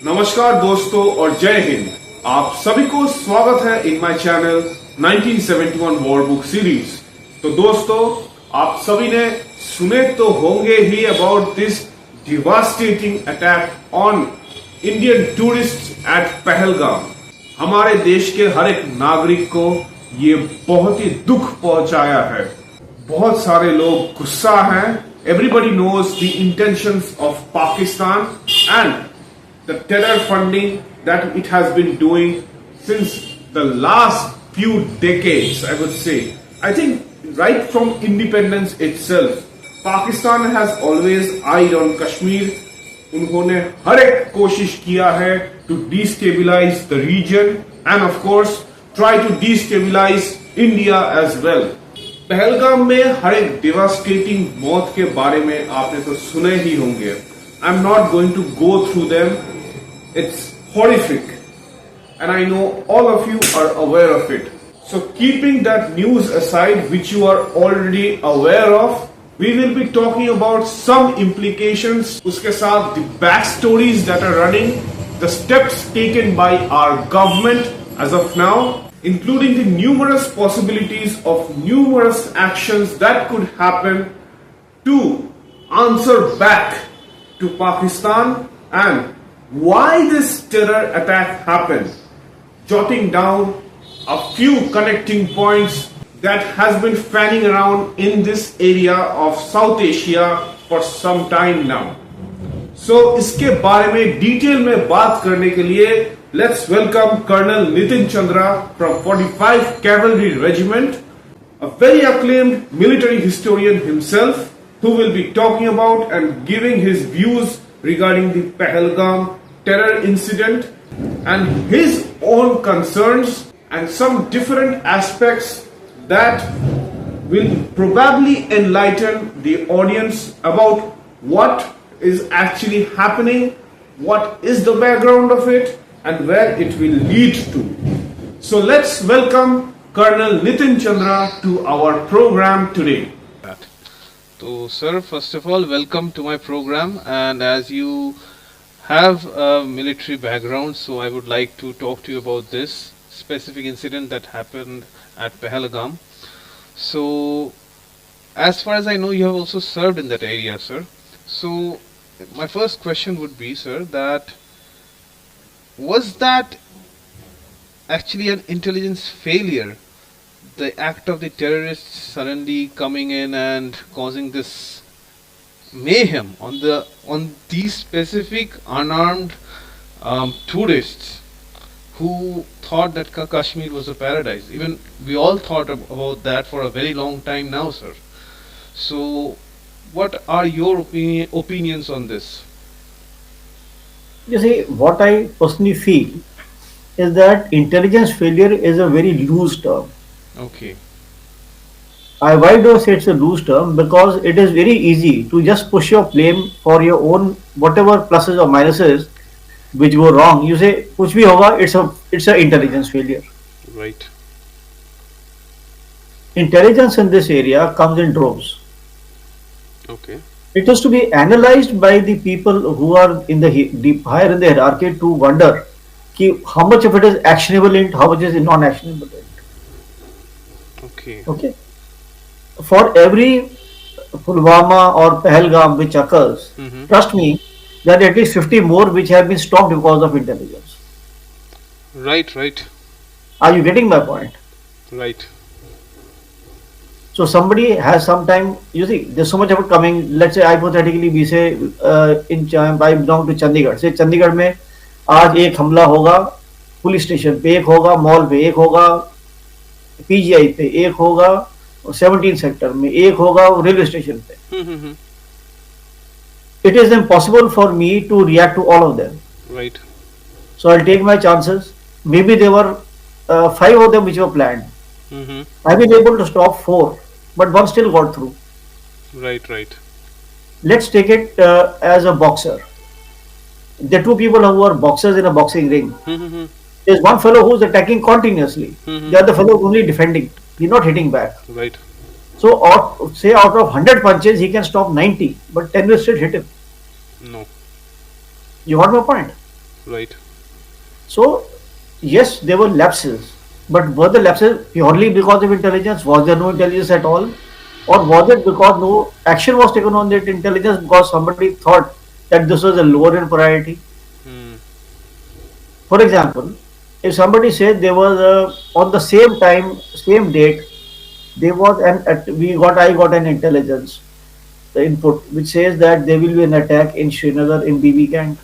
नमस्कार दोस्तों और जय हिंद। आप सभी को स्वागत है in my channel 1971 war book series. तो दोस्तों, आप सभी ने सुने तो होंगे ही about this devastating attack on Indian tourists at Pahalgam. हमारे देश के हर एक नागरिक को ये बहुत ही दुख पहुंचाया है। बहुत सारे लोग गुस्सा हैं। Everybody knows the intentions of Pakistan and the terror funding that it has been doing since the last few decades, I would say. I think right from independence itself, Pakistan has always eyed on Kashmir. उन्होंने हर एक कोशिश किया है to destabilize the region and of course try to destabilize India as well. Pahalgam में हर एक devastating मौत के बारे में आपने तो सुने ही होंगे. I'm not going to go through them. It's horrific. And I know all of you are aware of it. So keeping that news aside, which you are already aware of, we will be talking about some implications. Uske saath the backstories that are running, the steps taken by our government as of now, including the numerous possibilities of numerous actions that could happen to answer back to Pakistan and why this terror attack happened, jotting down a few connecting points that has been fanning around in this area of South Asia for some time now. So इसके बारे में detail में बात करने के लिए let's welcome Colonel Nitin Chandra from 45 Cavalry Regiment, a very acclaimed military historian himself, who will be talking about and giving his views regarding the Pahalgam terror incident and his own concerns and some different aspects that will probably enlighten the audience about what is actually happening, what is the background of it, and where it will lead to. So let's welcome Colonel Nitin Chandra to our program today. So sir, first of all, welcome to my program, and as you have a military background, so I would like to talk to you about this specific incident that happened at Pahalgam. So as far as I know, you have also served in that area, sir. So my first question would be, sir, that was that actually an intelligence failure, the act of the terrorists suddenly coming in and causing this mayhem on these specific unarmed tourists who thought that Kashmir was a paradise? Even we all thought about that for a very long time now, sir. So what are your opinions on this? You see, what I personally feel is that intelligence failure is a very loose term. Okay. Why do I say it's a loose term? Because it is very easy to just push your blame for your own whatever pluses or minuses which go wrong. You say kuch bhi hoga, it's a intelligence failure. Right. Intelligence in this area comes in droves. Okay. It has to be analyzed by the people who are in the deep higher in the hierarchy to wonder how much of it is actionable and how much is non-actionable. Okay. Okay. For every Pulwama or Pahalgam which occurs, trust me, there are at least 50 more which have been stopped because of intelligence. Right. Are you getting my point? Right. So somebody has some time, you see, there's so much of it coming. Let's say hypothetically we say I belong to Chandigarh. Say Chandigarh में आज एक हमला होगा, police station पे एक होगा, mall पे एक होगा, PGI पे एक होगा, 17 सेक्टर में एक होगा, रेलवे स्टेशन पे. It is impossible for me to react to all of them. Right. So I'll take my chances. Maybe there were 5 of them which were planned. I've been able to stop 4, but one still got through. Right. Let's take it as a boxer. There are 2 people who are boxers in a boxing ring. There's one fellow who's attacking continuously. The other fellow is only defending. He's not hitting back. Right. So, say out of 100 punches, he can stop 90, but 10 will still hit him. No. You got my point? Right. So, yes, there were lapses, but were the lapses purely because of intelligence? Was there no intelligence at all? Or was it because no action was taken on that intelligence because somebody thought that this was a lower in priority? Hmm. For example, if somebody said there was on the same time, same date, there was I got an intelligence input which says that there will be an attack in Srinagar in BB camp.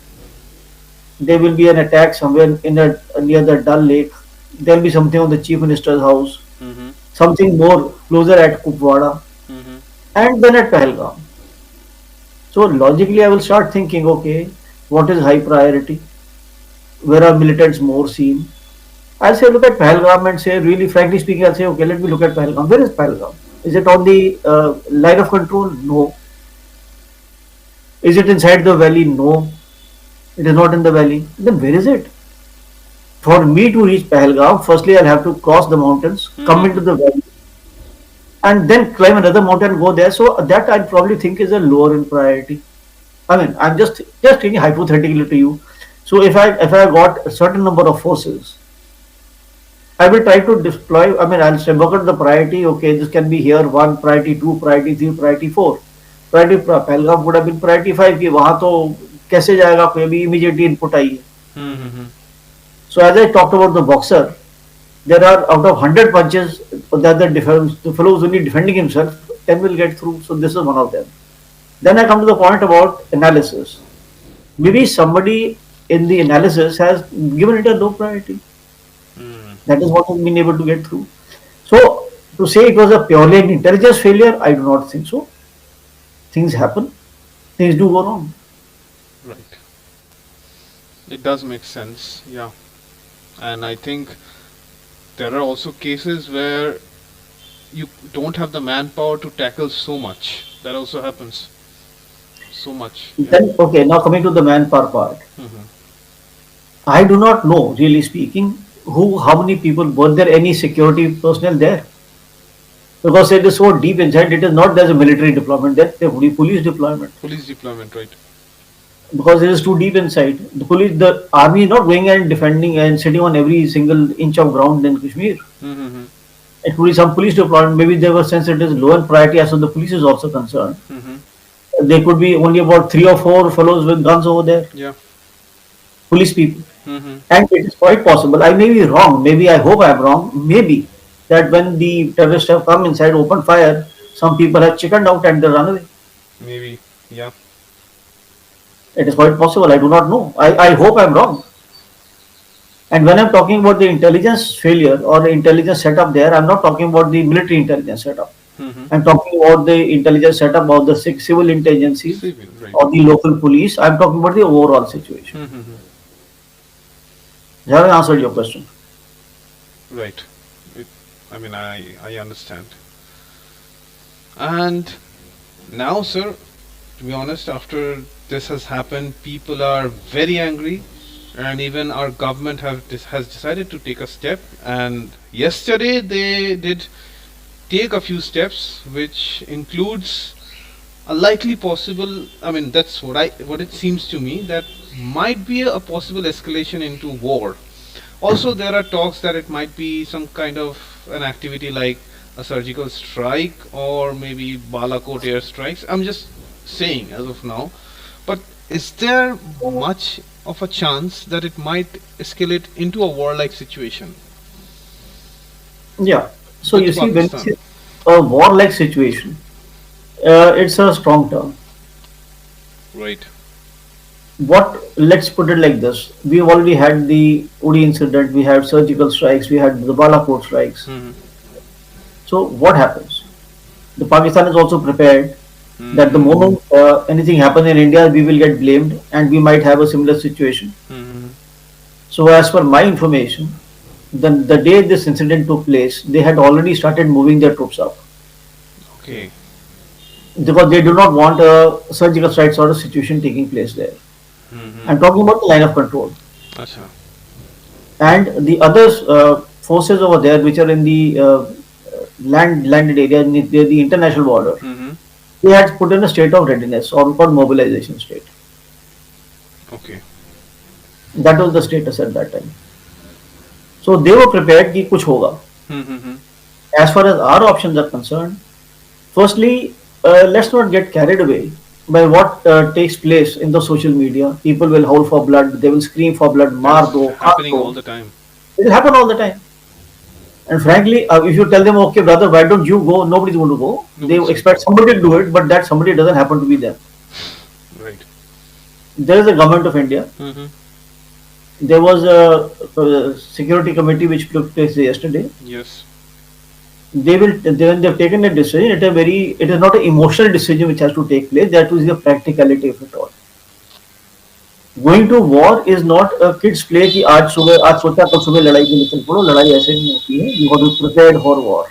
There will be an attack somewhere near the Dal Lake. There will be something on the Chief Minister's house. Mm-hmm. Something more closer at Kupwara, Mm-hmm. and then at Pahalgam. So logically, I will start thinking, okay, what is high priority? Where are militants more seen? I'll say look at Pahalgam and say, really, frankly speaking, I'll say, okay, let me look at Pahalgam. Where is Pahalgam? Is it on the line of control? No. Is it inside the valley? No. It is not in the valley. Then where is it? For me to reach Pahalgam, firstly I'll have to cross the mountains, come into Mm-hmm. the valley, and then climb another mountain and go there. So that I probably think is a lower in priority. I mean, I'm just thinking hypothetically to you. So if I got a certain number of forces, I will try to deploy. I mean, I'll say work out the priority. Okay, this can be here one priority, two priority, three priority, four. Priority Pahalgam would have been priority 5 कि वहाँ तो कैसे जाएगा कोई भी immediately input आई है. Mm-hmm. So as I talked about the boxer, there are out of 100 punches that the fellow who's only defending himself, 10 will get through. So this is one of them. Then I come to the point about analysis. Maybe somebody in the analysis has given it a low priority. Mm. That is what has been able to get through. So to say it was a purely an intelligence failure, I do not think so. Things happen. Things do go wrong. Right. It does make sense. Yeah. And I think there are also cases where you don't have the manpower to tackle so much. That also happens. So much. Yeah. Then okay, now coming to the manpower part. Mm-hmm. I do not know, really speaking, how many people were there any security personnel there? Because it is so deep inside, it is not there's a military deployment there, there would be police deployment. Police deployment, right? Because it is too deep inside. The army is not going and defending and sitting on every single inch of ground in Kashmir. Mm-hmm. It could be some police deployment. Maybe they were sense it is low in priority as far as the police is also concerned. Mm-hmm. There could be only about 3 or 4 fellows with guns over there, Yeah. police people. Mm-hmm. And it is quite possible. I may be wrong. Maybe I hope I am wrong. Maybe that when the terrorists have come inside, open fire, some people have chickened out and they run away. Maybe. Yeah. It is quite possible. I do not know. I hope I am wrong. And when I'm talking about the intelligence failure or the intelligence setup there, I'm not talking about the military intelligence setup. Mm-hmm. I'm talking about the intelligence setup of the civil intelligencies Civil, right. or the local police. I'm talking about the overall situation. Mm-hmm. Have I answered your question? Right. I understand. And now, sir, to be honest, after this has happened, people are very angry, and even our government has decided to take a step. And yesterday they did take a few steps, which includes a likely possible. I mean, that's what it seems to me, that might be a possible escalation into war. Also, there are talks that it might be some kind of an activity like a surgical strike or maybe Balakot air strikes. I'm just saying as of now. But is there much of a chance that it might escalate into a warlike situation Yeah. So with you see, when Pakistan? it's a war-like situation, it's a strong term. Right. Let's put it like this. We've already had the Uri incident, we had surgical strikes, we had the Balakot strikes. Mm-hmm. So what happens? The Pakistan is also prepared that the Mm-hmm. moment anything happens in India, we will get blamed and we might have a similar situation. Mm-hmm. So as per my information, the day this incident took place, they had already started moving their troops up Okay. because they do not want a surgical strike sort of situation taking place there. Mm-hmm. I'm talking about the line of control. Acha. And the other forces over there, which are in the landed area near the international border, Mm-hmm. they had put in a state of readiness or called mobilization state. Okay. That was the status at that time. So they were prepared कि कुछ होगा. Mm-hmm. As far as our options are concerned, firstly, let's not get carried away by what takes place in the social media. People will howl for blood, they will scream for blood, maar That's do, kaat happening do. all the time. It will happen all the time. And frankly, if you tell them, okay, brother, why don't you go? Nobody's going to go. They Nobody's- expect somebody to do it, but that somebody doesn't happen to be them. Right. There is a government of India. Mm-hmm. There was a security committee which took place yesterday. Yes. When they've taken a decision, it is not an emotional decision which has to take place. That is the practicality of it all. Going to war is not a kids play कि आज सोचा कल सुबह लड़ाई के लिए चल पड़ो. लड़ाई ऐसे नहीं होती है. You got to be prepared for war.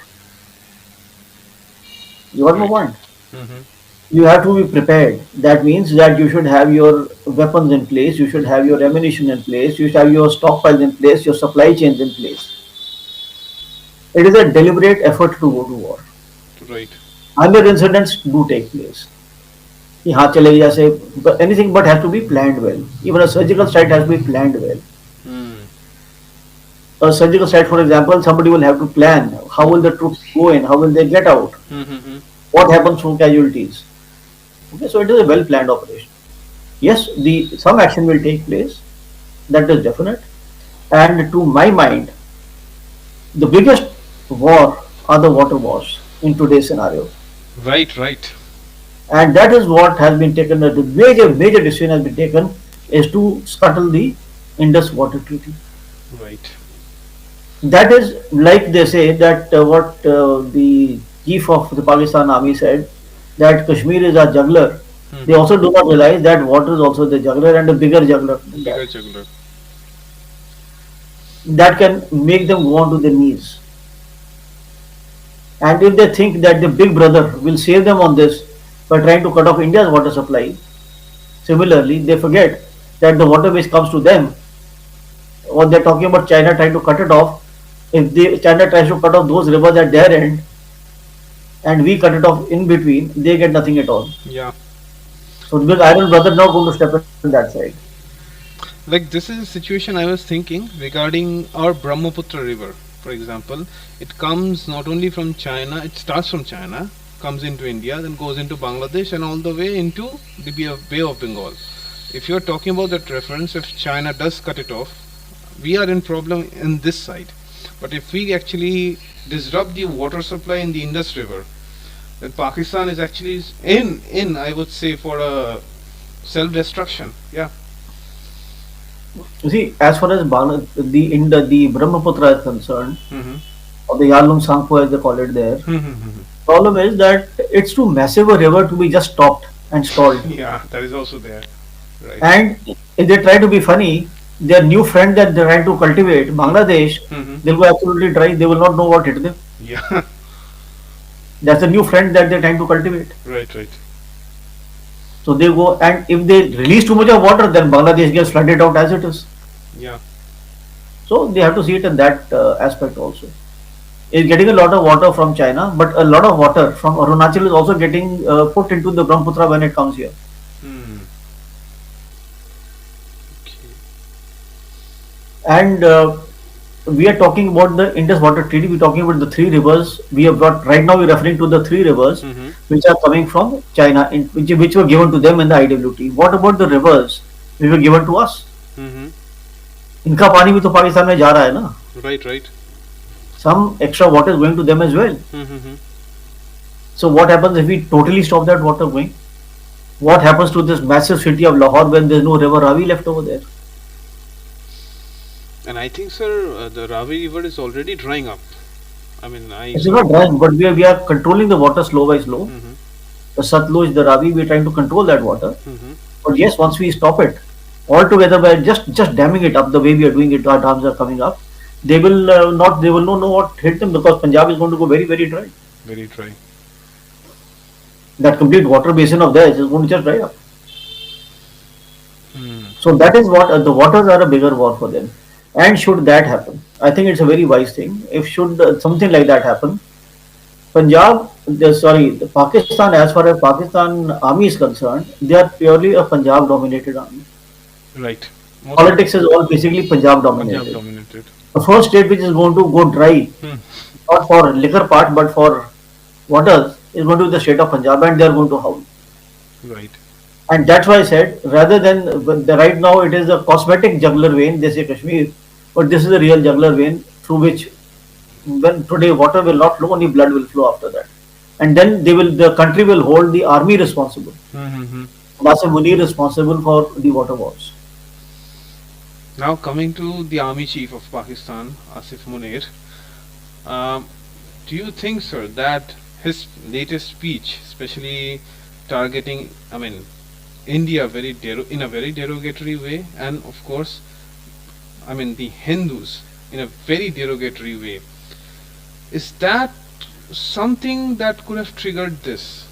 You got my point. Mm-hmm. You have to be prepared. That means that you should have your weapons in place, you should have your ammunition in place, you should have your stockpiles in place, your supply chains in place. It is a deliberate effort to go to war. Right. Other incidents do take place. कि हाँ चले जैसे anything but has to be planned well. Even a surgical strike has to be planned well. Mm. A surgical strike, for example, somebody will have to plan how will the troops go in, how will they get out, Mm-hmm. what happens to casualties. Okay, so it is a well planned operation. Yes, some action will take place, that is definite. And to my mind, the biggest war are the water wars in today's scenario. Right. Right. And that is what has been taken, the major decision has been taken is to scuttle the Indus Water Treaty. Right. That is like they say that what the chief of the Pakistan army said, that Kashmir is a juggler. They also do not realize that water is also the juggler and a bigger juggler than Bigger that. juggler. That can make them go on to their knees. And if they think that the big brother will save them on this by trying to cut off India's water supply, similarly, they forget that the water which comes to them, or they're talking about China trying to cut it off. If China tries to cut off those rivers at their end, and we cut it off in between, they get nothing at all. Yeah. So because Iron brother not going to step in that side. Like this is a situation I was thinking regarding our Brahmaputra river, for example. It comes not only from China, it starts from China, comes into India, then goes into Bangladesh and all the way into the Bay of Bengal. If you're talking about that reference, if China does cut it off, we are in problem in this side. But if we actually disrupt the water supply in the Indus River, then Pakistan is actually in I would say for a self-destruction. Yeah. You see, as far as the Brahmaputra is concerned, Mm-hmm. or the Yarlung Sangpo as they call it there, Mm-hmm. problem is that it's too massive a river to be just stopped and stalled. Yeah, that is also there. Right. And if they try to be funny, their new friend that they're trying to cultivate, Bangladesh, Mm-hmm. they'll go absolutely dry. They will not know what hit them. Yeah. That's the new friend that they're trying to cultivate. Right. Right. So they go, and if they release too much of water, then Bangladesh gets flooded out as it is. Yeah. So they have to see it in that aspect also. It's getting a lot of water from China, but a lot of water from Arunachal is also getting put into the Brahmaputra when it comes here. Hmm. Okay. And we are talking about the Indus Water Treaty. We're talking about the three rivers. We have got right now. We're referring to the three rivers Mm-hmm. which are coming from China, which were given to them in the IWT. What about the rivers which were given to us? Mm-hmm. इनका पानी भी तो पाकिस्तान में जा रहा है ना. Right. Right. Some extra water is going to them as well. Mm-hmm. So what happens if we totally stop that water going? What happens to this massive city of Lahore when there's no river Ravi left over there? And I think, sir, the Ravi River is already drying up. I mean, It's not drying, but we are controlling the water slow by slow. Mm-hmm. The Satluj, the Ravi, we are trying to control that water. Mm-hmm. But yes, once we stop it altogether by just damming it up the way we are doing it, our dams are coming up. They will not know what hit them, because Punjab is going to go very, very dry. Very dry. That complete water basin of theirs is going to just dry up. Hmm. So that is what the waters are a bigger war for them. And should that happen, I think it's a very wise thing. If should something like that happen, the Pakistan, as far as Pakistan army is concerned, they are purely a Punjab dominated army. Right. Mostly Politics is all basically Punjab Punjab dominated. dominated. The first state which is going to go dry, Hmm. not for liquor part, but for waters, is going to be the state of Punjab, and they are going to howl. Right. And that's why I said, rather than right now it is a cosmetic jugular vein, they say Kashmir, but this is a real jugular vein through which, when today water will not flow, only blood will flow after that. And then the country will hold the army responsible. Mm-hmm. Nasir Munir responsible for the water wars. Now coming to the army chief of Pakistan, Asif Munir, um, do you think, sir, that his latest speech, especially targeting, I mean, India in a very derogatory way, and of course, I mean, the Hindus in a very derogatory way, is that something that could have triggered this?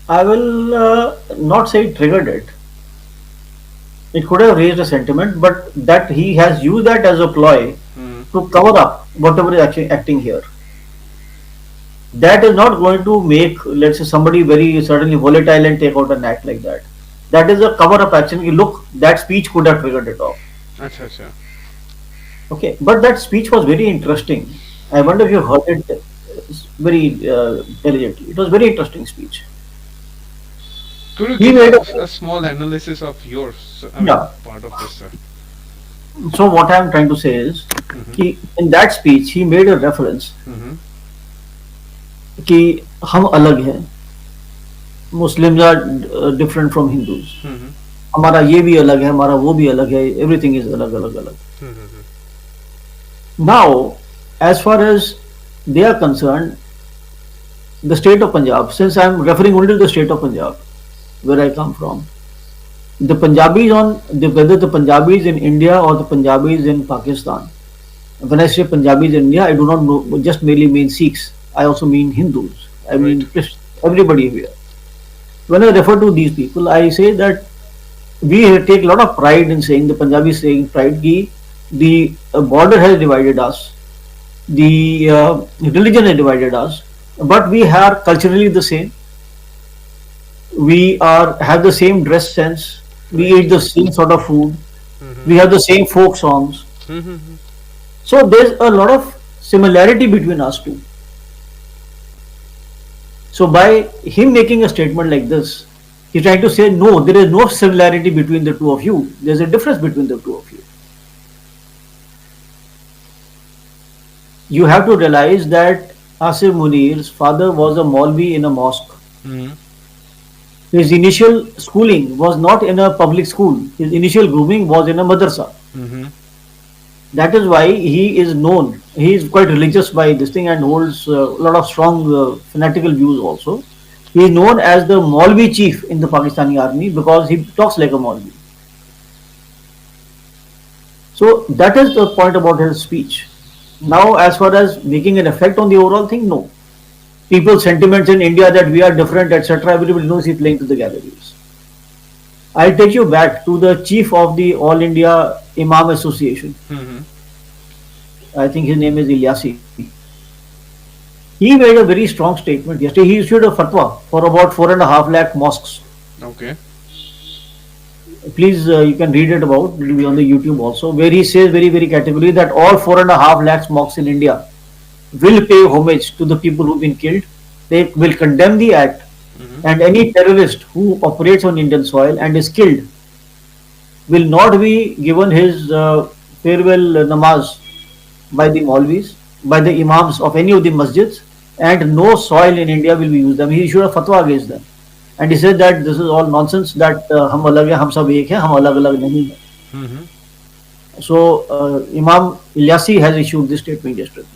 I will not say it triggered it. It could have raised a sentiment, but that he has used that as a ploy Hmm. to cover up whatever is actually acting here. That is not going to make, let's say, somebody very certainly volatile and take out an act like that. That is a cover up action. Look, that speech could have triggered it off. Acha, acha. Okay, but that speech was very interesting. I wonder if you heard it very diligently. It was very interesting speech. Could you He give made a small analysis of yours? I mean, yeah. part of this, sir. So what I am trying to say is, he in that speech he made a reference Mm-hmm. कि हम अलग हैं, Muslims are different from Hindus. Mm-hmm. हमारा ये भी अलग है, हमारा वो भी अलग है, everything is अलग अलग अलग. Mm-hmm. Now, as far as they are concerned, the state of Punjab, since I am referring only to the state of Punjab, where I come from, the Punjabis whether the Punjabis in India or the Punjabis in Pakistan. When I say Punjabis in India, I do not know, just merely mean Sikhs. I also mean Hindus. I mean Right. Christians, everybody here. When I refer to these people, I say that we take a lot of pride in saying, the Punjabis saying pride, ki the border has divided us, the religion has divided us, but we are culturally the same. We have the same dress sense. We eat the same sort of food. Mm-hmm. We have the same folk songs. Mm-hmm. So there's a lot of similarity between us two. So by him making a statement like this, he's trying to say, no, there is no similarity between the two of you. There's a difference between the two of you. You have to realize that Asif Munir's father was a Maulvi in a mosque. Mm-hmm. His initial schooling was not in a public school. His initial grooming was in a madrasa. Mm-hmm. That is why he is known. He is quite religious by this thing and holds a lot of strong fanatical views also. He is known as the Maulvi chief in the Pakistani army because he talks like a Maulvi. So that is the point about his speech. Now, as far as making an effect on the overall thing, no. People's sentiments in India that we are different, etc., everybody knows he's playing to the galleries. I'll take you back to the chief of the All India Imam Association. Mm-hmm. I think his name is Ilyasi. He made a very strong statement yesterday. He issued a fatwa for about 4.5 lakh mosques. Okay. Please, you can read it about. It will be on the YouTube also, where he says very, very categorically that all 4.5 lakhs mosques in India will pay homage to the people who've been killed. They will condemn the act, and any terrorist who operates on Indian soil and is killed will not be given his farewell namaz by the Maulvis, by the imams of any of the masjids, and no soil in India will be used. I mean, he issued a fatwa against them. And he said that this is all nonsense, that हम अलग हैं, हम सब एक हैं, हम अलग अलग नहीं हैं. Mm-hmm. So Imam Ilyasi has issued this statement yesterday.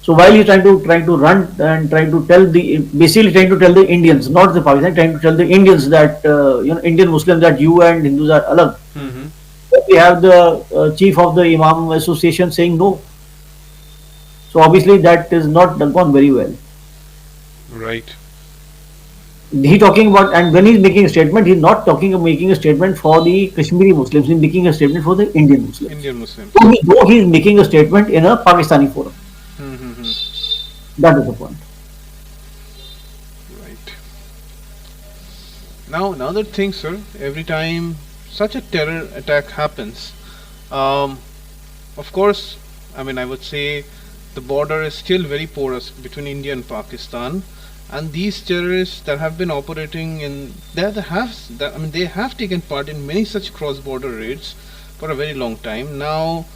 So while he's trying to run and trying to tell basically trying to tell the Indians, not the Pakistan, trying to tell the Indians that Indian Muslims, that you and Hindus are alag. Mm-hmm. We have the chief of the Imam Association saying no. So obviously that is not gone very well. Right. He talking about, and when he's making a statement, he's not making a statement for the Kashmiri Muslims. He's making a statement for the Indian Muslims. Indian Muslims. Though he is making a statement in a Pakistani forum. Mm-hmm. That is the point. Right. Now, another thing, sir, every time such a terror attack happens, um, of course, I mean, I would say the border is still very porous between India and Pakistan, and these terrorists that have been operating in I mean, they have taken part in many such cross-border raids for a very long time. Now,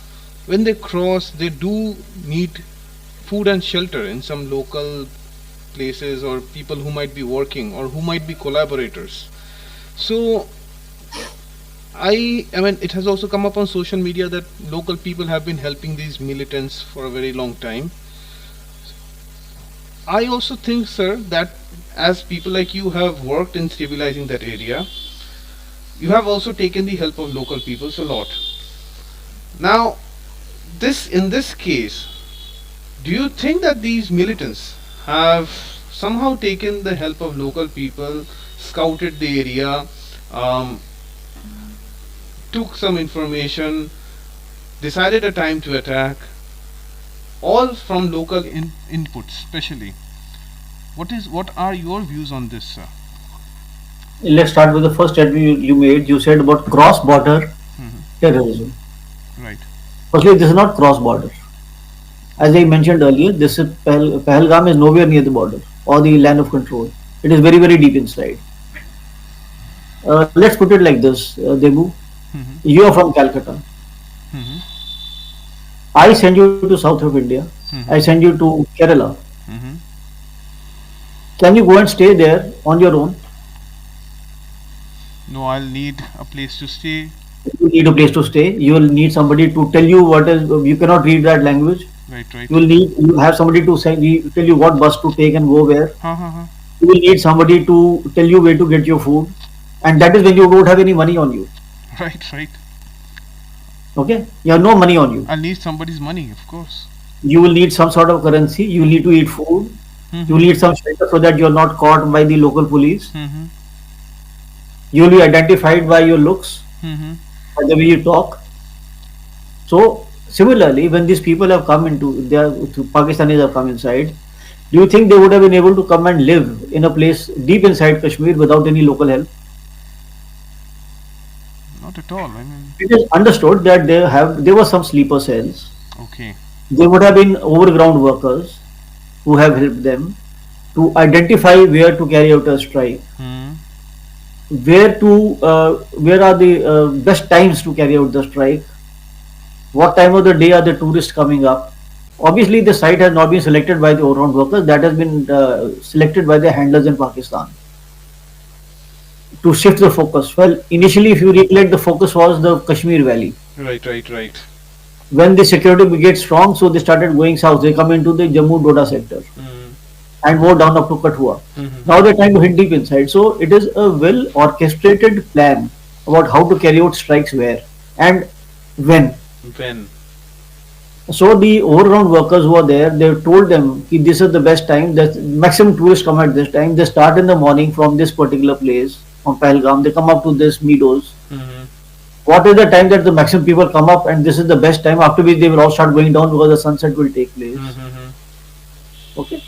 when they cross, they do need food and shelter in some local places, or people who might be working or who might be collaborators. So I mean, it has also come up on social media that local people have been helping these militants for a very long time. I also think, sir, that as people like you have worked in stabilizing that area, you have also taken the help of local peoples a lot. Now, this in this case, do you think that these militants have somehow taken the help of local people, scouted the area, um, took some information, decided a time to attack, all from local inputs, especially? What are your views on this, sir? Let's start with the first statement you made. You said about cross-border terrorism. Right. Firstly, this is not cross-border. As I mentioned earlier, this is Pahalgam is nowhere near the border or the land of control. It is very, very deep inside. Let's put it like this, Debu. Mm-hmm. You are from Calcutta. Mm-hmm. I send you to south of India. I send you to Kerala. Mm-hmm. Can you go and stay there on your own? No, I'll need a place to stay. You need a place to stay. You will need somebody to tell you what is. You cannot read that language. Right, right. You have somebody to tell you what bus to take and go where. Ha ha ha. You will need somebody to tell you where to get your food, and that is when you don't have any money on you. Right, right. Okay, you have no money on you. I'll need somebody's money, of course. You will need some sort of currency. You will need to eat food. You will Mm-hmm. need some shelter so that you are not caught by the local police. Mm-hmm. You will be identified by your looks, Mm-hmm. by the way you talk. So similarly, when these people have come into Pakistanis have come inside, do you think they would have been able to come and live in a place deep inside Kashmir without any local help? Not at all. I mean, It is understood that there were some sleeper cells. okay. There would have been overground workers who have helped them to identify where to carry out a strike, Hmm. where are the best times to carry out the strike, what time of the day are the tourists coming up. Obviously, the site has not been selected by the overground workers, that has been selected by the handlers in Pakistan to shift the focus. Well, initially, if you recollect, the focus was the Kashmir Valley. Right, right, right. When the security gets strong, so they started going south. They come into the Jammu Doda sector Mm-hmm. and more down up to Kathua. Mm-hmm. Now they're trying to hit deep inside. So it is a well orchestrated plan about how to carry out strikes where and when. When? So the overground workers who are there, they told them that this is the best time, that maximum tourists come at this time. They start in the morning from this particular place, from Pahalgam. They come up to this meadows. Mm-hmm. What is the time that the maximum people come up, and this is the best time, after which they will all start going down because the sunset will take place. Mm-hmm. Okay.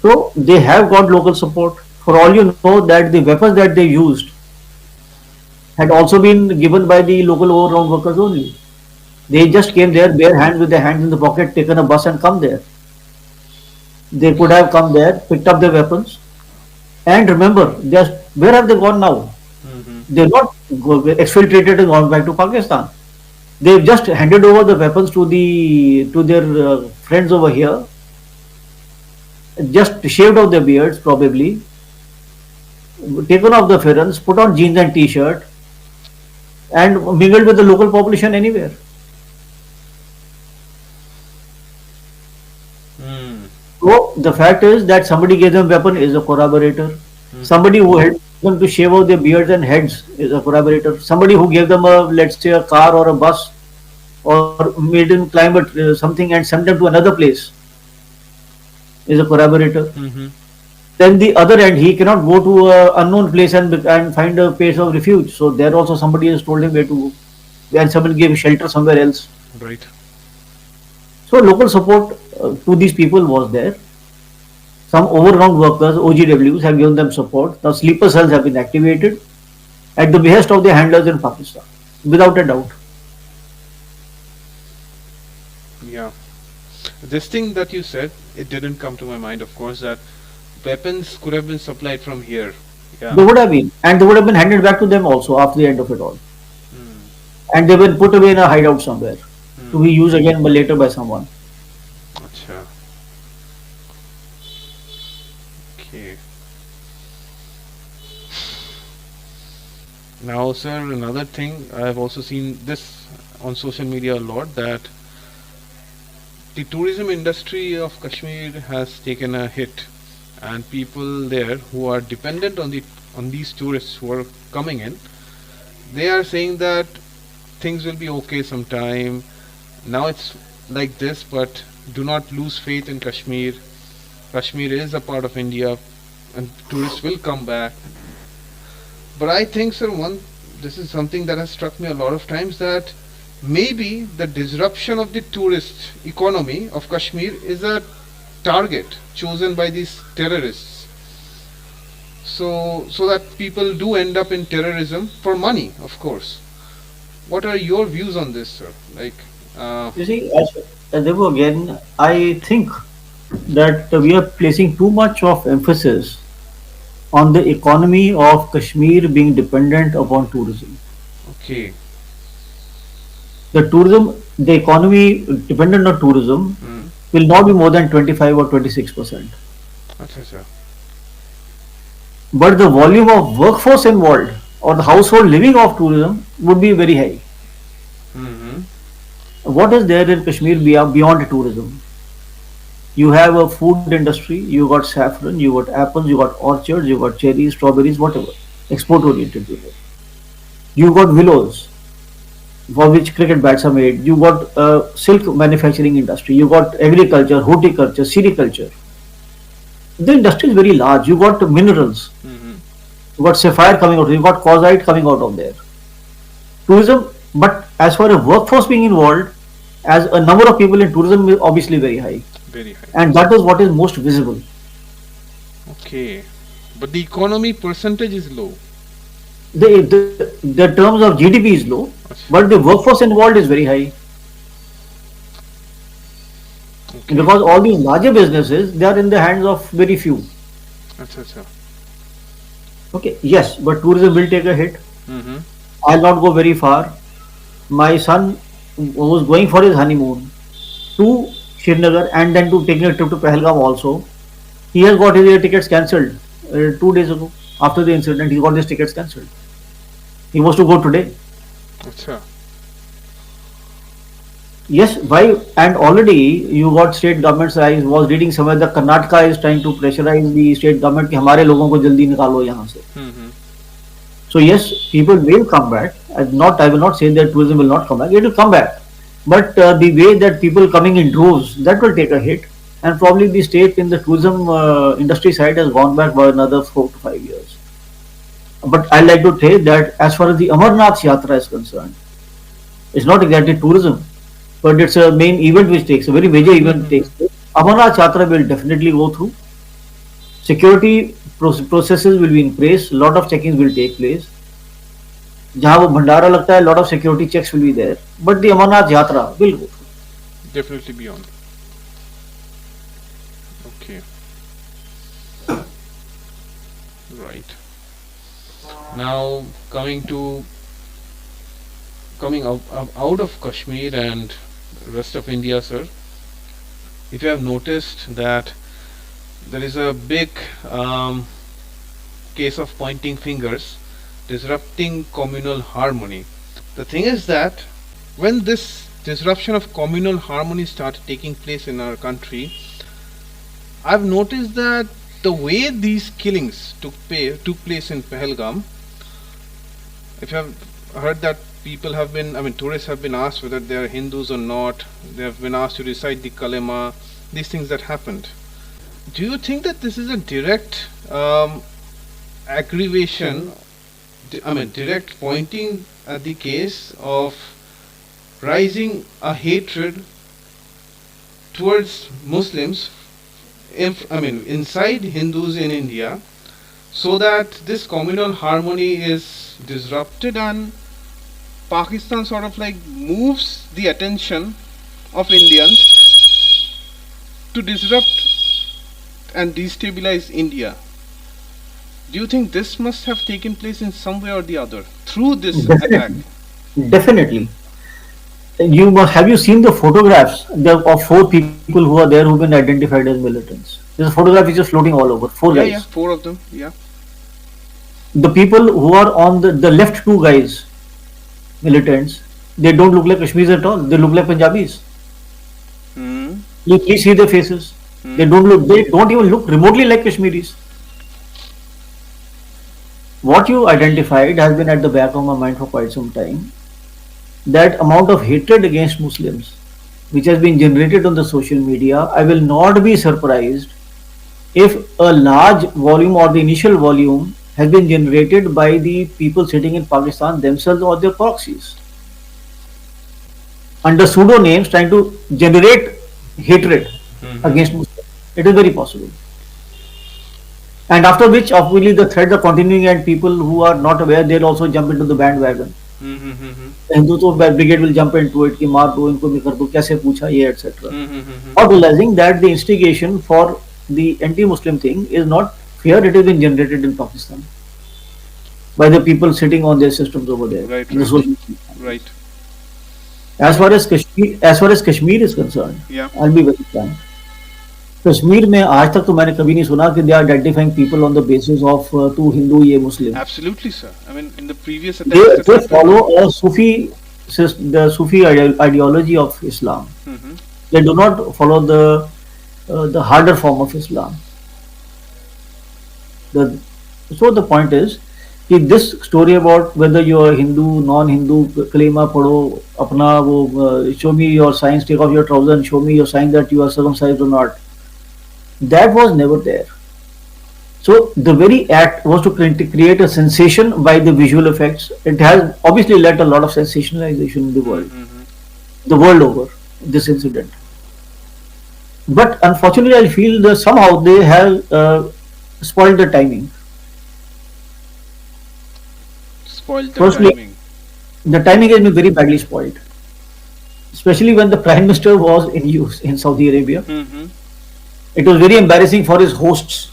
So they have got local support. For all you know, that the weapons that they used had also been given by the local overground workers only. They just came there bare hands with their hands in the pocket, taken a bus and come there. They could have come there, picked up their weapons, and remember, where have they gone now? Mm-hmm. They're not exfiltrated and gone back to Pakistan. They've just handed over the weapons to their friends over here, just shaved off their beards probably, taken off the ferns, put on jeans and t-shirt, and mingled with the local population anywhere. Mm. So the fact is that somebody gave them weapon is a corroborator. Somebody who helped them to shave out their beards and heads is a corroborator. Somebody who gave them let's say a car or a bus or made them climb something and sent them to another place is a corroborator. Mm-hmm. Then the other end, he cannot go to a unknown place and find a place of refuge. So there also somebody has told him where to go, and someone gave shelter somewhere else. Right. So local support to these people was there. Some overground workers, OGWs, have given them support. Now sleeper cells have been activated. at the behest of their handlers in Pakistan, without a doubt. Yeah. This thing that you said, it didn't come to my mind, of course, that weapons could have been supplied from here. Yeah. They would have been, and they would have been handed back to them also after the end of it all. Hmm. And they've been put away in a hideout somewhere to Hmm. be used again but later by someone. Acha. Okay. Now, sir, another thing, I have also seen this on social media a lot, that the tourism industry of Kashmir has taken a hit, and people there who are dependent on these tourists who are coming in, they are saying that things will be okay sometime. Now it's like this, but do not lose faith in Kashmir. Kashmir is a part of India, and tourists will come back. But I think, sir, this is something that has struck me a lot of times, that maybe the disruption of the tourist economy of Kashmir is a target chosen by these terrorists. So that people do end up in terrorism for money, of course. What are your views on this, sir? Like, You see, Devu, again, I think that we are placing too much of emphasis on the economy of Kashmir being dependent upon tourism. okay. The economy dependent on tourism Hmm. will not be more than 25 or 26%. Acha, sir. But the volume of workforce involved or the household living of tourism would be very high. Mm-hmm. What is there in Kashmir beyond tourism? You have a food industry, you got saffron, you got apples, you got orchards, you got cherries, strawberries, whatever. Export oriented people. You got willows, for which cricket bats are made. You got silk manufacturing industry. You got agriculture, horticulture, sericulture. The industry is very large. You got minerals. Mm-hmm. You got sapphire coming out. You got causite coming out of there. Tourism, but as far as workforce being involved, as a number of people in tourism is obviously very high, Very high. and that is what is most visible. Okay. But the economy percentage is low. The terms of GDP is low, Acha. but the workforce involved is very high Okay. because all these larger businesses they are in the hands of very few. Acha, acha. Okay, yes, but tourism will take a hit. Mm-hmm. I'll not go very far. My son was going for his honeymoon to Srinagar and then to taking a trip to Pahalgam also. He has got his air tickets cancelled 2 days ago. After the incident, he got his tickets cancelled. He was to go today. Acha. Yes, why? And already you got state governments. I was reading somewhere that Karnataka is trying to pressurize the state government कि हमारे लोगों को जल्दी निकालो यहाँ से. Mm-hmm. So yes, people will come back. I will not say that tourism will not come back. It will come back, but the way that people coming in droves, that will take a hit, and probably the state in the tourism industry side has gone back by another 4 to 5 years. But I like to say that as far as the Amarnath Yatra is concerned, it's not exactly tourism, but it's a main event which takes a very major event takes place. Amarnath Yatra will definitely go through. Security processes will be in place. Lot of checkings will take place. जहाँ वो भंडारा लगता है, lot of security checks will be there. But the Amarnath Yatra will go through. Definitely beyond. Okay. Right. Now coming out of Kashmir and rest of India, sir. If you have noticed that there is a big case of pointing fingers, disrupting communal harmony. The thing is that when this disruption of communal harmony started taking place in our country, I've noticed that the way these killings took place in Pahalgam, if you have heard that tourists have been asked whether they are Hindus or not, they have been asked to recite the kalema, these things that happened. Do you think that this is a direct aggravation, direct pointing at the case of rising a hatred towards Muslims, inside Hindus in India, so that this communal harmony is disrupted and Pakistan sort of like moves the attention of Indians to disrupt and destabilize India. Do you think this must have taken place in some way or the other through this attack? Definitely, definitely. Have you seen the photographs of four people who are there who've been identified as militants? There's a photograph which is floating all over. Four Yeah, guys. yeah, four of them. Yeah. The people who are on the left two guys, militants, they don't look like Kashmiris at all. They look like Punjabis. Hmm. You please see their faces. They don't even look remotely like Kashmiris. What you identified has been at the back of my mind for quite some time. That amount of hatred against Muslims, which has been generated on the social media, I will not be surprised if a large volume or the initial volume has been generated by the people sitting in Pakistan themselves or their proxies under pseudo names trying to generate hatred against Muslims. It is very possible. And after which, obviously, the threads are continuing, and people who are not aware, they'll also jump into the bandwagon. Hindutva brigade will jump into it कि मार दो इनको भी कर दो कैसे पूछा ये etc. Not realizing that the instigation for the anti-Muslim thing is not fear, it has been generated in Pakistan by the people sitting on their systems over there. Right, in the right. social media. Right. As far as Kashmir is concerned, Yeah. I'll be very frank. Kashmir में आज तक तो मैंने कभी नहीं सुना कि they are identifying people on the basis of तू हिंदू ये मुस्लिम. Absolutely, sir. I mean, in the previous They attacks, that happened. follow the Sufi ideology of Islam. They do not follow the harder form of Islam. So the point is कि this story about whether you are Hindu, non-Hindu, कलेमा पढ़ो अपना वो show me your signs, take off your trousers and show me your sign that you are circumcised or not. That was never there. So the very act was to create a sensation by the visual effects. It has obviously led a lot of sensationalization in the world, the world over, this incident. But unfortunately, I feel that somehow they have spoiled the timing. Spoiled the Firstly, timing. the timing has been very badly spoiled, especially when the Prime Minister was in use in Saudi Arabia. It was very embarrassing for his hosts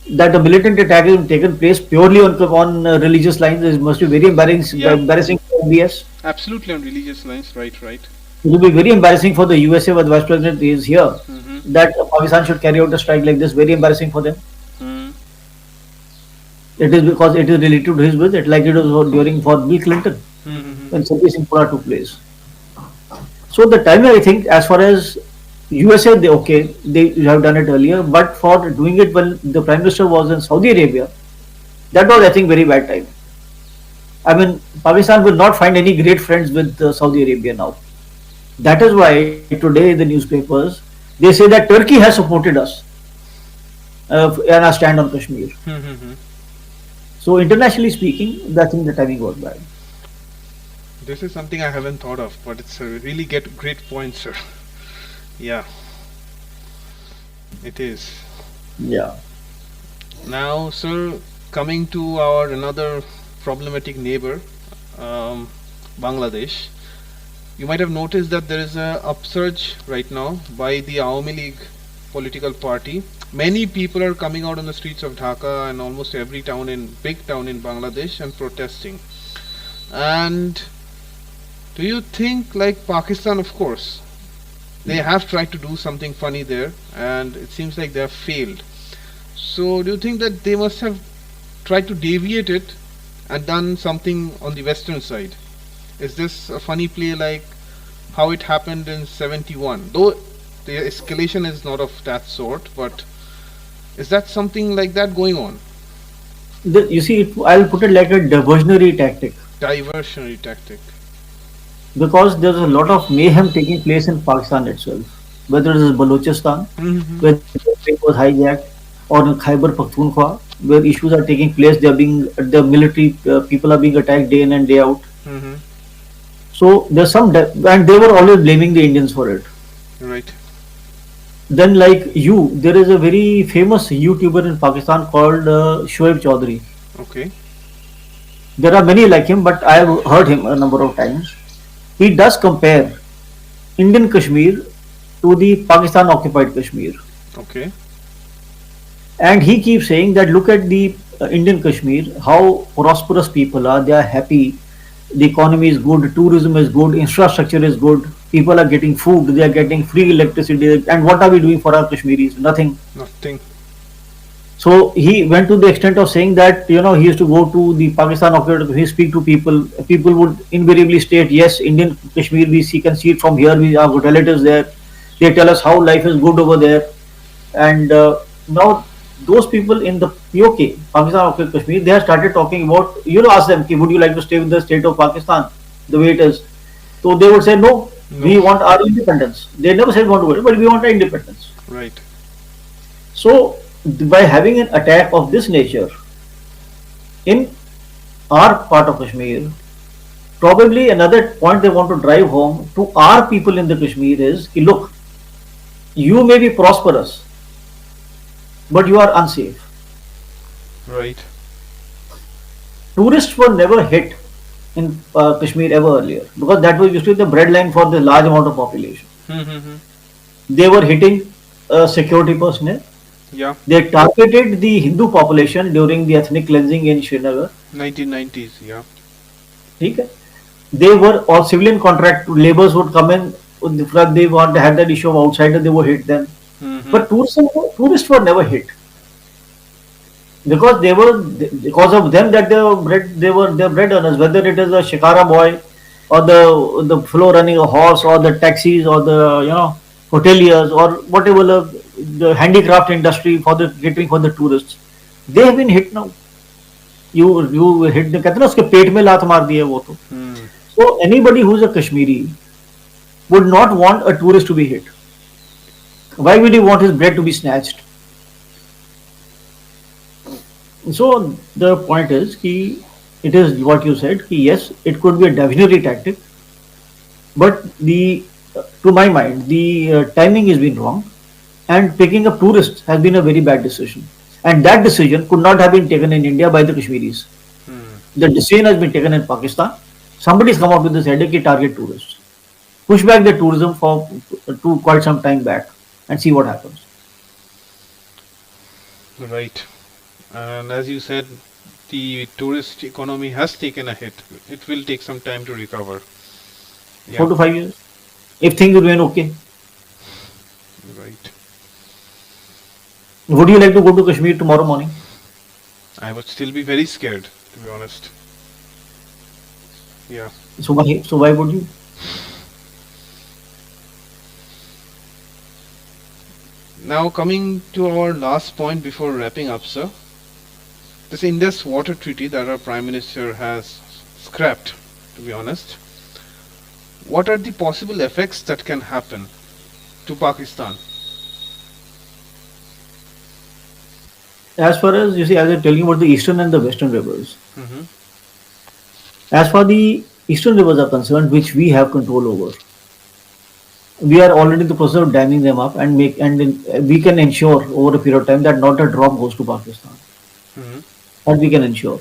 that a militant attack has taken place purely on religious lines. It must be very embarrassing, Yeah. embarrassing for MBS. Absolutely on religious lines. Right, right. It will be very embarrassing for the USA where the Vice President is here that Pakistan should carry out a strike like this. Very embarrassing for them. It is because it is related to his visit, like it was during for Bill Clinton when Sati Singapore took place. So the timing, I think, as far as USA, they have done it earlier, but for doing it when the Prime Minister was in Saudi Arabia, that was, I think, very bad time. I mean, Pakistan will not find any great friends with Saudi Arabia now. That is why today in the newspapers, they say that Turkey has supported us in our stand on Kashmir. So internationally speaking, I think the timing was bad. This is something I haven't thought of, but it's a really great point, sir. Yeah, it is. Yeah. Now, sir, coming to our another problematic neighbor, Bangladesh, you might have noticed that there is a upsurge right now by the Awami League political party. Many people are coming out on the streets of Dhaka and almost every big town in Bangladesh and protesting. And do you think, like Pakistan, of course, they have tried to do something funny there and it seems like they have failed. So do you think that they must have tried to deviate it and done something on the western side? Is this a funny play like how it happened in 71? Though the escalation is not of that sort, but is that something like that going on? You see, I'll put it like a diversionary tactic. Diversionary tactic. Because there's a lot of mayhem taking place in Pakistan itself, whether it is Balochistan, where the train was hijacked, or in Khyber Pakhtunkhwa, where issues are taking place. The military people are being attacked day in and day out. So there's and they were always blaming the Indians for it. Right. Then, like you, there is a very famous YouTuber in Pakistan called Shoaib Chaudhary. Okay. There are many like him, but I have heard him a number of times. He does compare Indian Kashmir to the Pakistan occupied Kashmir. Okay. And he keeps saying that look at the Indian Kashmir, how prosperous people are, they are happy, the economy is good, tourism is good, infrastructure is good, people are getting food, they are getting free electricity. And what are we doing for our Kashmiris? Nothing. Nothing. So he went to the extent of saying that he used to go to the Pakistan occupied, he speak to people. People would invariably state, yes, Indian Kashmir can see it from here. We have relatives there. They tell us how life is good over there. And now those people in the POK, Pakistan occupied Kashmir, they have started talking about. Ask them, would you like to stay with the state of Pakistan the way it is? So they would say no. We No. want our independence. They never said want to go, but we want our independence. Right. So, by having an attack of this nature in our part of Kashmir, probably another point they want to drive home to our people in the Kashmir is, ki, look, you may be prosperous, but you are unsafe. Right. Tourists were never hit in Kashmir ever earlier because that was usually the breadline for the large amount of population. Mm-hmm. They were hitting security personnel. Yeah. They targeted the Hindu population during the ethnic cleansing in Srinagar. 1990s. Yeah. ठीक है? They were all civilian contract laborers would come in. They had that issue of outsider. They would hit them. Mm-hmm. But tourists were never hit because because of them that they were their bread earners. Whether it is a shikara boy or the fellow running a horse or the taxis or the hoteliers or whatever the handicraft industry for the catering for the tourists, they have been hit now. You hit कहते हैं ना उसके पेट में लात मार दी है वो तो. Hmm. So anybody who's a Kashmiri would not want a tourist to be hit. Why would he want his bread to be snatched? So the point is कि it is what you said कि yes, it could be a diversionary tactic, but to my mind the timing has been wrong, and picking up tourists has been a very bad decision, and that decision could not have been taken in India by the Kashmiris. The decision has been taken in Pakistan. Somebody's come up with this headache, target tourists, push back the tourism to quite some time back, and see what happens. Right. And as you said, the tourist economy has taken a hit. It will take some time to recover. 4 to 5 years, if things remain okay. Right. Would you like to go to Kashmir tomorrow morning? I would still be very scared, to be honest. Yeah. So why would you? Now coming to our last point before wrapping up, sir. This Indus Water Treaty that our Prime Minister has scrapped, to be honest. What are the possible effects that can happen to Pakistan? As far as, as I'm telling you about the eastern and the western rivers, Mm-hmm. as far the eastern rivers are concerned, which we have control over, we are already in the process of damming them up and we can ensure over a period of time that not a drop goes to Pakistan. Mm-hmm. That we can ensure.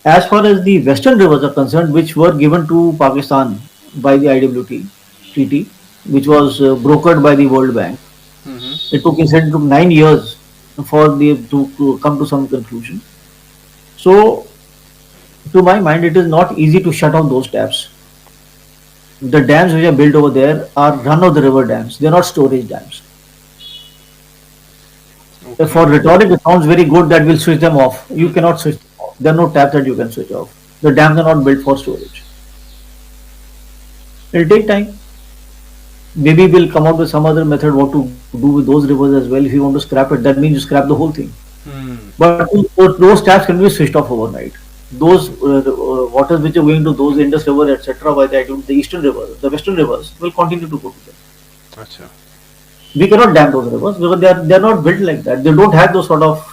As far as the western rivers are concerned, which were given to Pakistan by the IWT treaty, which was brokered by the World Bank, Mm-hmm. it took 9 years for to come to some conclusion. So, to my mind, it is not easy to shut off those taps. The dams which are built over there are run-of-the-river dams. They are not storage dams. Okay. For rhetoric, it sounds very good that we'll switch them off. You cannot switch them off. There are no taps that you can switch off. The dams are not built for storage. It'll take time. Maybe we'll come up with some other method what to do with those rivers as well. If you want to scrap it, that means you scrap the whole thing. But those taps can be switched off overnight. Those waters which are going to those Indus River, etc., by the eastern rivers, the western rivers will continue to go to them. Acha. We cannot dam those rivers because they are not built like that. They don't have those sort of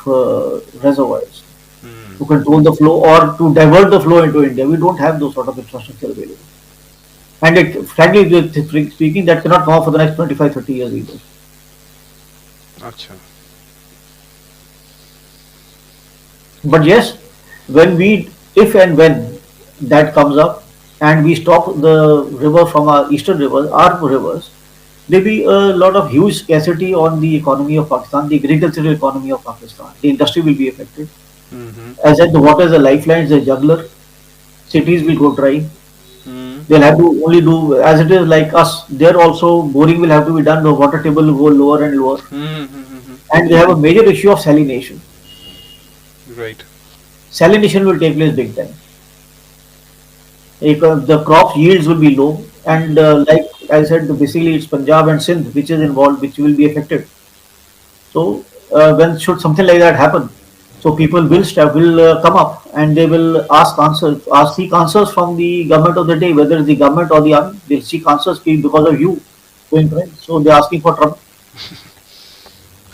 reservoirs to control the flow or to divert the flow into India. We don't have those sort of infrastructure available. And frankly speaking, that cannot come up for the next 25, 30 years either. Acha. But yes, if and when that comes up, and we stop the river from our eastern rivers, our rivers, there will be a lot of huge scarcity on the economy of Pakistan, the agricultural economy of Pakistan. The industry will be affected. Mm-hmm. As said, the water is a lifeline, is a juggler. Cities will go dry. Mm-hmm. They'll have to only do as it is like us. There also boring will have to be done. The water table will go lower and lower, Mm-hmm. and they have a major issue of salination. Right. Salination will take place big time. The crop yields will be low, and like I said, basically it's Punjab and Sindh which is involved, which will be affected. So when should something like that happen? So people will come up and they will seek answers from the government of the day, whether it's the government or the army. They seek answers because of you going to. So they're asking for trouble.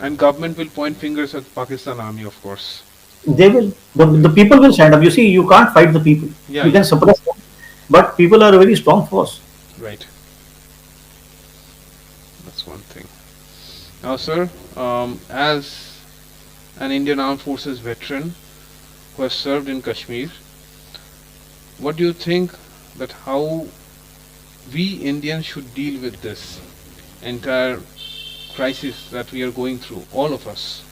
And government will point fingers at Pakistan army, of course. They will. The people will stand up. You see, you can't fight the people. Yeah, You yeah. can suppress them, but people are a very strong force. Right. That's one thing. Now, sir, as an Indian Armed Forces veteran who has served in Kashmir, what do you think that how we Indians should deal with this entire crisis that we are going through, all of us?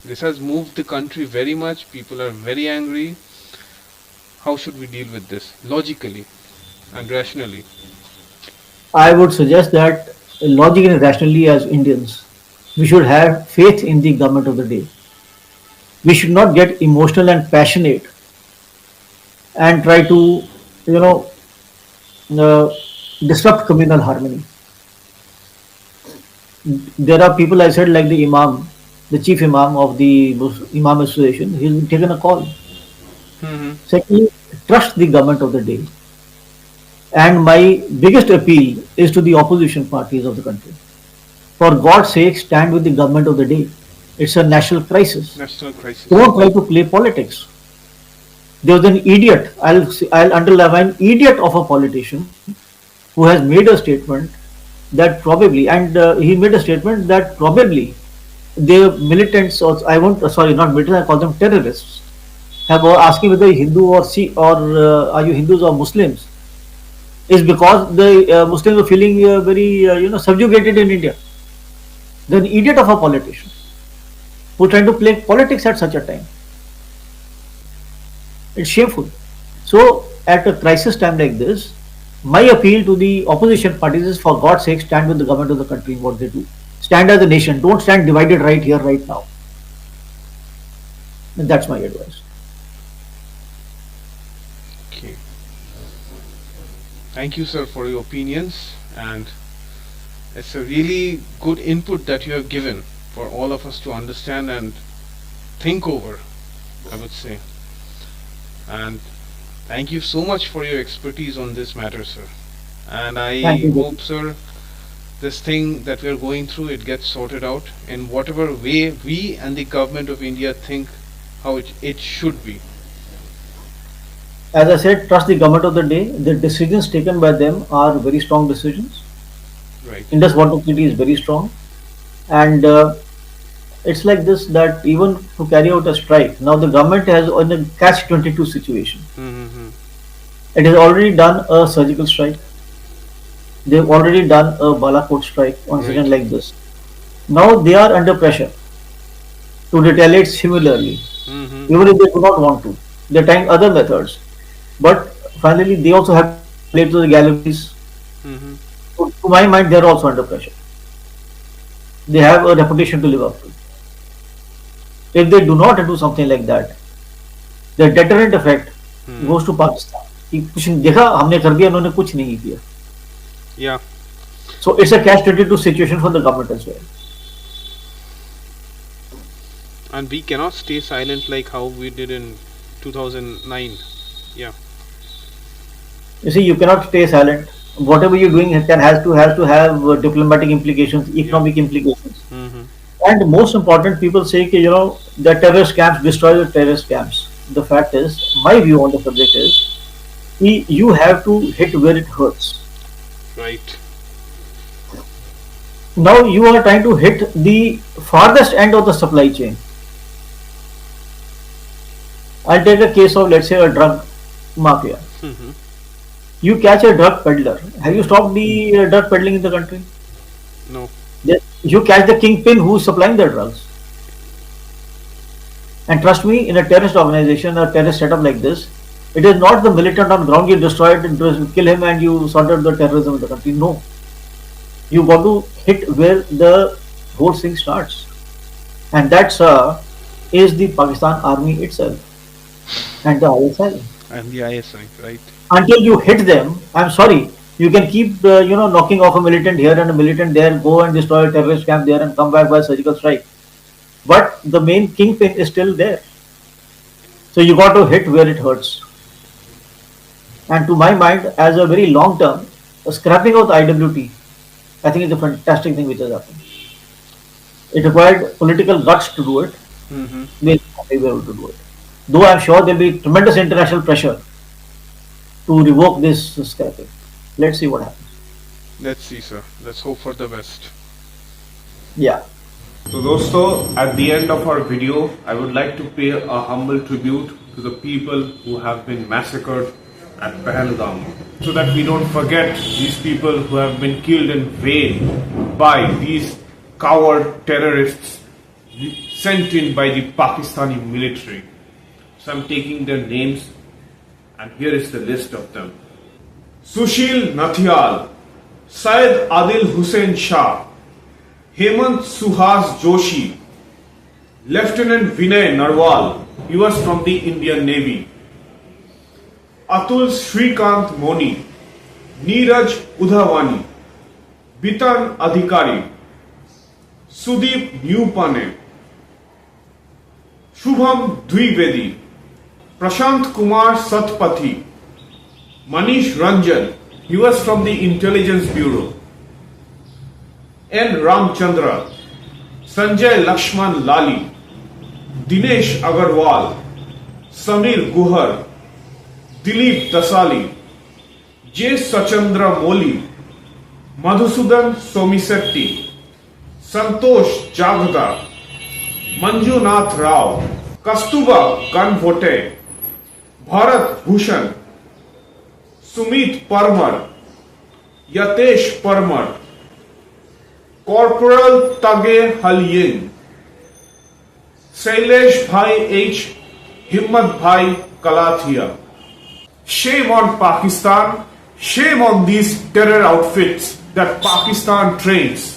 This has moved the country very much. People are very angry. How should we deal with this logically and rationally? I would suggest that logically and rationally, as Indians, we should have faith in the government of the day. We should not get emotional and passionate and try to, you know, uh, disrupt communal harmony. There are people, I said, like the Imam, the chief Imam of the Imam Association, he's taken a call. Mm-hmm. Secondly, trust the government of the day. And my biggest appeal is to the opposition parties of the country. For God's sake, stand with the government of the day. It's a national crisis. National crisis. Don't try to play politics. There was an idiot, I'll underline, idiot of a politician who has made a statement that probably, and he made a statement that probably the militants, or I won't, sorry, not militants, I call them terrorists, have asking whether Hindu or Sikh or are you Hindus or Muslims, is because the Muslims are feeling very, subjugated in India. They're an idiot of a politician who trying to play politics at such a time. It's shameful. So, at a crisis time like this, my appeal to the opposition parties is, for God's sake, stand with the government of the country in what they do. Stand as a nation. Don't stand divided right here, right now. And that's my advice. Okay. Thank you, sir, for your opinions, and it's a really good input that you have given for all of us to understand and think over, I would say. And thank you so much for your expertise on this matter, sir. And I Thank you. hope, sir, this thing that we are going through, it gets sorted out in whatever way we and the government of India think how it should be. As I said, trust the government of the day. The decisions taken by them are very strong decisions. Right. Indus water treaty is very strong, and it's like this, that even to carry out a strike, now the government has on a catch-22 situation. Mm-hmm. It has already done a surgical strike. They've already done a Balakot strike on a Right. second like this. Now they are under pressure to retaliate similarly, Mm-hmm. even if they do not want to. They're trying other methods, but finally they also have to play to the galleries. Mm-hmm. So, to my mind, they are also under pressure. They have a reputation to live up to. If they do not do something like that, the deterrent effect Hmm. goes to Pakistan. कि कुछ देखा हमने कर दिया, उन्होंने कुछ नहीं किया. Yeah. So it's a catch-22 situation for the government as well. And we cannot stay silent like how we did in 2009. Yeah. You see, you cannot stay silent. Whatever you're doing has to have diplomatic implications, economic implications. Mm-hmm. And most important, people say that, the terrorist camps destroy the terrorist camps. The fact is, my view on the subject is, you have to hit where it hurts. Right. Now you are trying to hit the farthest end of the supply chain. I'll take a case of, let's say, a drug mafia. Hmm. You catch a drug peddler. Have you stopped the drug peddling in the country? No. You catch the kingpin who's supplying the drugs. And trust me, in a terrorist organization or terrorist setup like this, it is not the militant on ground you destroyed, kill him, and you sorted the terrorism in the country. No, you got to hit where the whole thing starts, and that's is the Pakistan Army itself and the ISI. And the ISI, right? Until you hit them, I'm sorry. You can keep knocking off a militant here and a militant there, go and destroy a terrorist camp there, and come back by surgical strike. But the main kingpin is still there. So you got to hit where it hurts. And to my mind, as a very long term, scrapping out the IWT, I think is a fantastic thing which has happened. It required political guts to do it. Hmm. They will be able to do it. Though I'm sure there will be tremendous international pressure to revoke this scrapping. Let's see what happens. Let's see, sir. Let's hope for the best. Yeah. तो दोस्तों, at the end of our video, I would like to pay a humble tribute to the people who have been massacred at Pahalgam, so that we don't forget these people who have been killed in vain by these coward terrorists sent in by the Pakistani military. So I'm taking their names, and here is the list of them. Sushil Nathial, Syed Adil Hussain Shah, Hemant Suhas Joshi, Lieutenant Vinay Narwal, he was from the Indian Navy. Atul Shrikant Moni, Neeraj Udhavani, Bitan Adhikari, Sudeep Newpane, Shubham Dwivedi, Prashant Kumar Satpathy, Manish Ranjan, he was from the Intelligence Bureau. N. Ramchandra, Sanjay Lakshman Lali, Dinesh Agarwal, Samir Guhar, Dilip Dasali, J. Sachandra Moli, Madhusudan Somisetti, Santosh Jagda, Manjunath Rao, Kastuba Ganvote, Bharat Bhushan, Sumit Parmar, Yatesh Parmar, Corporal Tage Halyen, Sailesh Bhai H. Himmat Bhai Kalathia. Shame on Pakistan, shame on these terror outfits that Pakistan trains.